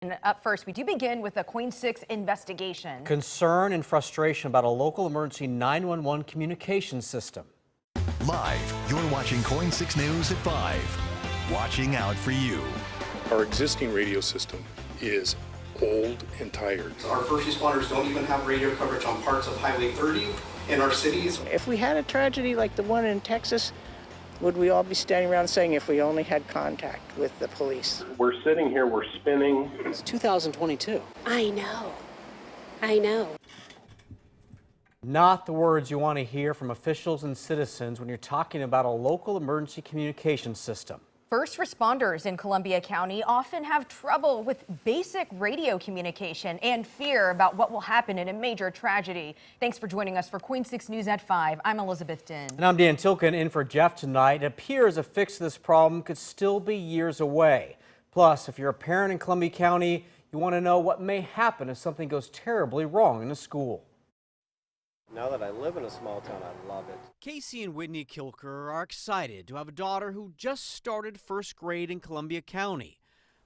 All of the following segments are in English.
And up first, we do begin with a KOIN 6 investigation. Concern and frustration about a local emergency 911 communication system. Live, you're watching KOIN 6 News at 5. Watching out for you. Our existing radio system is old and tired. Our first responders don't even have radio coverage on parts of Highway 30 in our cities. If we had a tragedy like the one in Texas, would we all be standing around saying if we only had contact with the police? We're sitting here, we're spinning. It's 2022. I know. Not the words you want to hear from officials and citizens when you're talking about a local emergency communication system. First responders in Columbia County often have trouble with basic radio communication and fear about what will happen in a major tragedy. Thanks for joining us for KOIN 6 News at 5. I'm Elizabeth Dinh. And I'm Dan Tilken in for Jeff tonight. It appears a fix to this problem could still be years away. Plus, if you're a parent in Columbia County, you want to know what may happen if something goes terribly wrong in a school. Now that I live in a small town, I love it. Casey and Whitney Kilker are excited to have a daughter who just started first grade in Columbia County,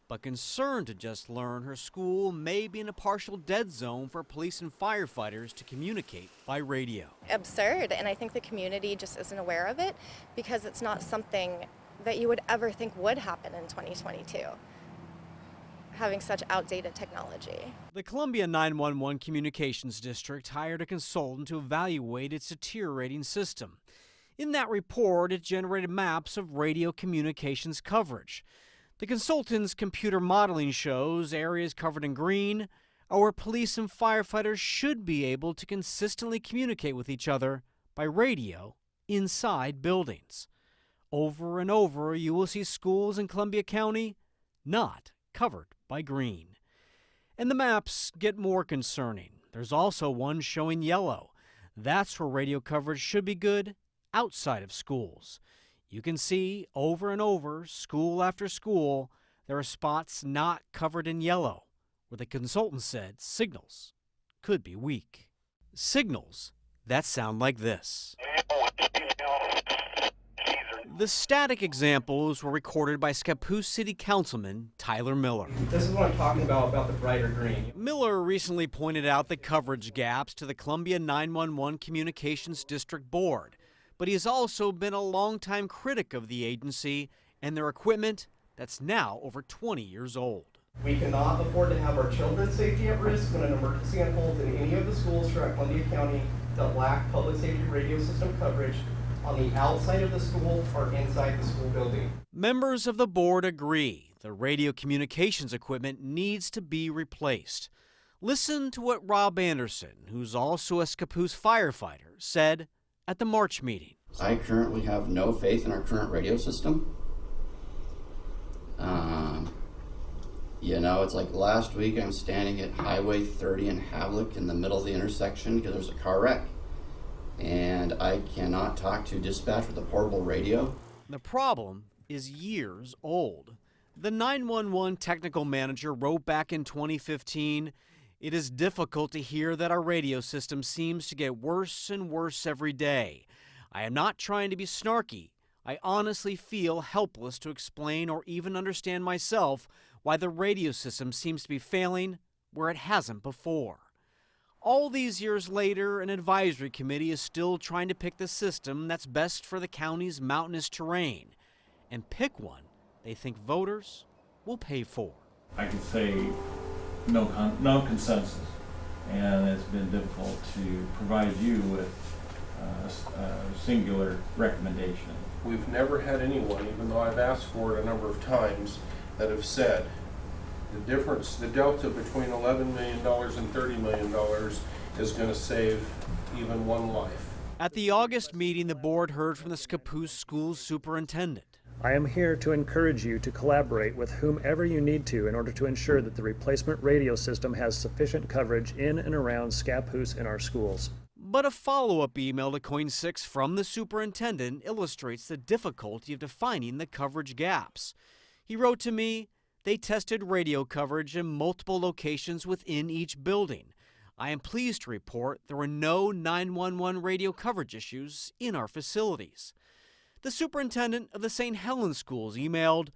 but concerned to just learn her school may be in a partial dead zone for police and firefighters to communicate by radio. Absurd, and I think the community just isn't aware of it because it's not something that you would ever think would happen in 2022. Having such outdated technology. The Columbia 911 Communications District hired a consultant to evaluate its deteriorating system. In that report, it generated maps of radio communications coverage. The consultant's computer modeling shows areas covered in green are where police and firefighters should be able to consistently communicate with each other by radio inside buildings. Over and over, you will see schools in Columbia County not covered by green. And the maps get more concerning. There's also one showing yellow. That's where radio coverage should be good outside of schools. You can see over and over, school after school, there are spots not covered in yellow, where the consultant said signals could be weak. Signals that sound like this. The static examples were recorded by Scappoose City Councilman Tyler Miller. This is what I'm talking about the brighter green. Miller recently pointed out the coverage gaps to the Columbia 911 Communications District Board, but he has also been a longtime critic of the agency and their equipment that's now over 20 years old. We cannot afford to have our children's safety at risk when an emergency unfolds in any of the schools throughout Columbia County that lack public safety radio system coverage on the outside of the school or inside the school building. Members of the board agree the radio communications equipment needs to be replaced. Listen to what Rob Anderson, who's also a Scappoose firefighter, said at the March meeting. I currently have no faith in our current radio system. It's like last week I'm standing at Highway 30 in Havelock in the middle of the intersection because there's a car wreck. And I cannot talk to dispatch with a portable radio. The problem is years old. The 911 technical manager wrote back in 2015, "It is difficult to hear that our radio system seems to get worse and worse every day. I am not trying to be snarky. I honestly feel helpless to explain or even understand myself why the radio system seems to be failing where it hasn't before." All these years later, an advisory committee is still trying to pick the system that's best for the county's mountainous terrain and pick one they think voters will pay for. I can say no consensus, and it's been difficult to provide you with a singular recommendation. We've never had anyone, even though I've asked for it a number of times, that have said the delta between $11 million and $30 million is going to save even one life. At the August meeting, the board heard from the Scappoose Schools superintendent. I am here to encourage you to collaborate with whomever you need to in order to ensure that the replacement radio system has sufficient coverage in and around Scappoose in our schools. But a follow-up email to KOIN 6 from the superintendent illustrates the difficulty of defining the coverage gaps. He wrote to me, "They tested radio coverage in multiple locations within each building. I am pleased to report there were no 911 radio coverage issues in our facilities." The superintendent of the St. Helens schools emailed,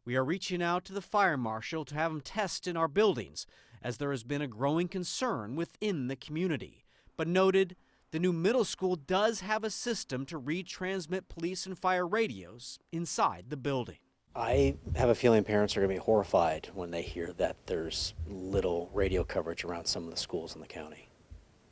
We are reaching out to the fire marshal to have him test in our buildings, as there has been a growing concern within the community. But noted, the new middle school does have a system to retransmit police and fire radios inside the building. I have a feeling parents are going to be horrified when they hear that there's little radio coverage around some of the schools in the county.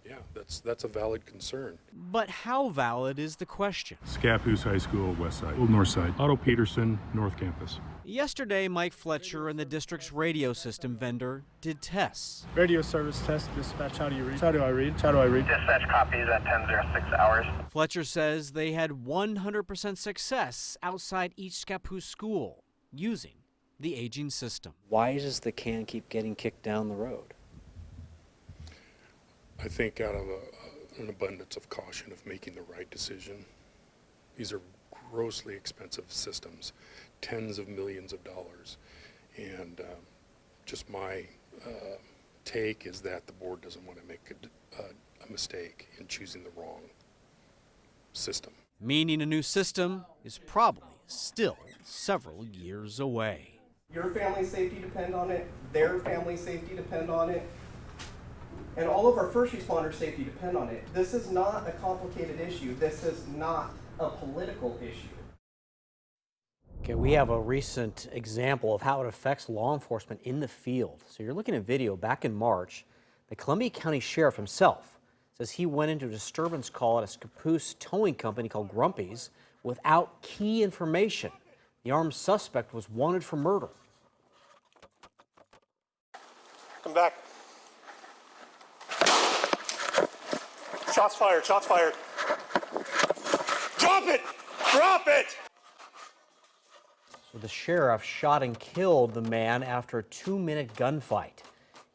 Yeah, that's a valid concern. But how valid is the question? Scappoose High School, west side, Old North Side. Otto Peterson, North Campus. Yesterday, Mike Fletcher and the district's radio system vendor did tests. Radio service test, dispatch, how do you read? How do I read? How do I read? Dispatch copies at 10:06 hours. Fletcher says they had 100% success outside each Scappoose school using the aging system. Why does the can keep getting kicked down the road? I think out of an abundance of caution of making the right decision. These are grossly expensive systems, tens of millions of dollars. And just my take is that the board doesn't want to make a mistake in choosing the wrong system. Meaning a new system is probably still several years away. Your family's safety depend on it, their family's safety depend on it, and all of our first responders' safety depend on it. This is not a complicated issue. This is not a political issue. Okay, we have a recent example of how it affects law enforcement in the field. So you're looking at video back in March. The Columbia County Sheriff himself says he went into a disturbance call at a Scappoose towing company called Grumpy's without key information. The armed suspect was wanted for murder. Come back. Shots fired, shots fired. Drop it! Drop it! So the sheriff shot and killed the man after a 2-minute gunfight.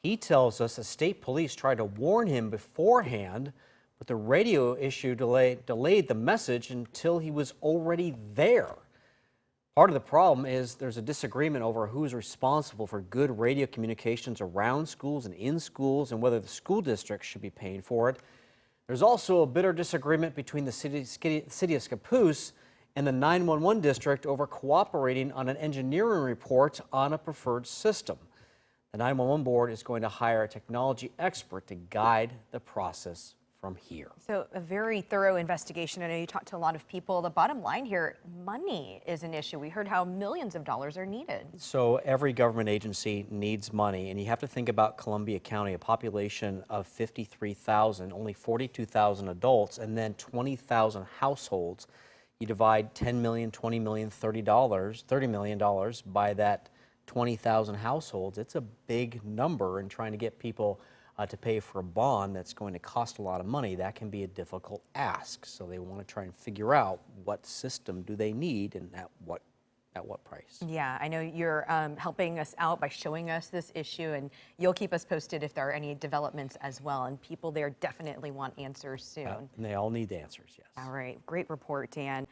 He tells us the state police tried to warn him beforehand, but the radio issue delayed the message until he was already there. Part of the problem is there's a disagreement over who's responsible for good radio communications around schools and in schools and whether the school districts should be paying for it. There's also a bitter disagreement between the city of Scappoose and the 911 district over cooperating on an engineering report on a preferred system. The 911 board is going to hire a technology expert to guide the process from here. So a very thorough investigation. I know you talked to a lot of people. The bottom line here, money is an issue. We heard how millions of dollars are needed. So every government agency needs money, and you have to think about Columbia County, a population of 53,000, only 42,000 adults, and then 20,000 households. You divide 10 million, 20 million, $30 million by that 20,000 households. It's a big number, and trying to get people to pay for a bond that's going to cost a lot of money, that can be a difficult ask. So they want to try and figure out what system do they need and at what price. Yeah, I know you're helping us out by showing us this issue, and you'll keep us posted if there are any developments as well. And people there definitely want answers soon. And they all need answers, yes. All right, great report, Dan.